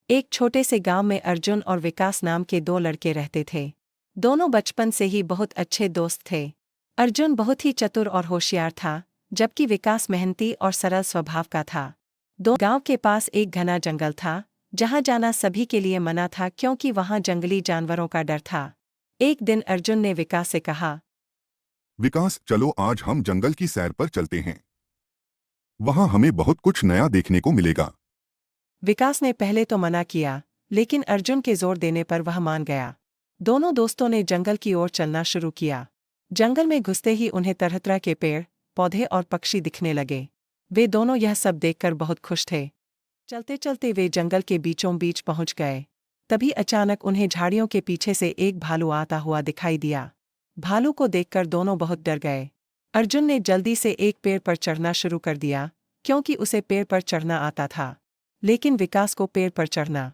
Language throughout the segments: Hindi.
एक छोटे से गांव में अर्जुन और विकास नाम के दो लड़के रहते थे। दोनों बचपन से ही बहुत अच्छे दोस्त थे। अर्जुन बहुत ही चतुर और होशियार था, जबकि विकास मेहनती और सरल स्वभाव का था। दो गांव के पास एक घना जंगल था, जहां जाना सभी के लिए मना था क्योंकि वहां जंगली जानवरों का डर था। एक दिन अर्जुन ने विकास से कहा, विकास, चलो आज हम जंगल की सैर पर चलते हैं। वहां हमें बहुत कुछ नया देखने को मिलेगा। विकास ने पहले तो मना किया, लेकिन अर्जुन के जोर देने पर वह मान गया। दोनों दोस्तों ने जंगल की ओर चलना शुरू किया। जंगल में घुसते ही उन्हें तरह तरह के पेड़, पौधे और पक्षी दिखने लगे। वे दोनों यह सब देखकर बहुत खुश थे। चलते चलते वे जंगल के बीचों बीच पहुंच गए। तभी अचानक उन्हें झाड़ियों के पीछे से एक भालू आता हुआ दिखाई दिया। भालू को देखकर दोनों बहुत डर गए। अर्जुन ने जल्दी से एक पेड़ पर चढ़ना शुरू कर दिया, क्योंकि उसे पेड़ पर चढ़ना आता था। लेकिन विकास को पेड़ पर चढ़ना।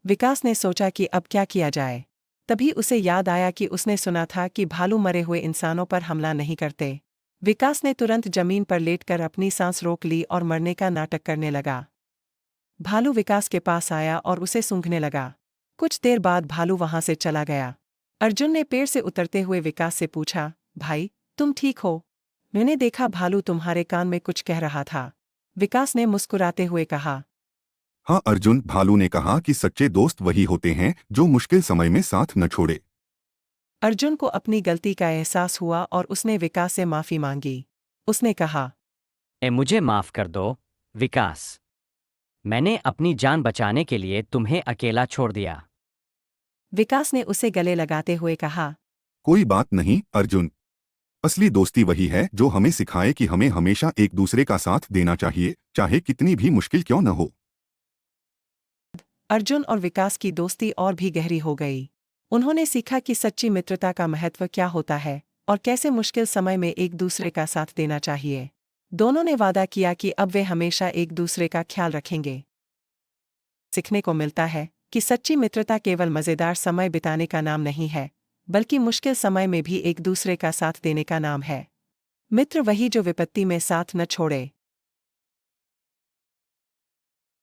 विकास ने सोचा कि अब क्या किया जाए। तभी उसे याद आया कि उसने सुना था कि भालू मरे हुए इंसानों पर हमला नहीं करते। विकास ने तुरंत जमीन पर लेटकर अपनी सांस रोक ली और मरने का नाटक करने लगा। भालू विकास के पास आया और उसे सूंघने लगा। कुछ देर बाद भालू वहां से चला गया। अर्जुन ने पेड़ से उतरते हुए विकास से पूछा, भाई, तुम ठीक हो? मैंने देखा भालू तुम्हारे कान में कुछ कह रहा था। विकास ने मुस्कुराते हुए कहा। हाँ अर्जुन, भालू ने कहा कि सच्चे दोस्त वही होते हैं जो मुश्किल समय में साथ न छोड़े। अर्जुन को अपनी गलती का एहसास हुआ और उसने विकास से माफी मांगी। उसने कहा, मुझे माफ कर दो, विकास। मैंने अपनी जान बचाने के लिए तुम्हें अकेला छोड़ दिया। विकास ने उसे गले लगाते हुए कहा, कोई बात नहीं अर्जुन। असली दोस्ती वही है जो हमें सिखाए कि हमें हमेशा एक दूसरे का साथ देना चाहिए, चाहे कितनी भी मुश्किल क्यों न हो। अर्जुन और विकास की दोस्ती और भी गहरी हो गई। उन्होंने सीखा कि सच्ची मित्रता का महत्व क्या होता है और कैसे मुश्किल समय में एक दूसरे का साथ देना चाहिए। दोनों ने वादा किया कि अब वे हमेशा एक दूसरे का ख्याल रखेंगे। सीखने को मिलता है कि सच्ची मित्रता केवल मजेदार समय बिताने का नाम नहीं है, बल्कि मुश्किल समय में भी एक दूसरे का साथ देने का नाम है। मित्र वही जो विपत्ति में साथ न छोड़े,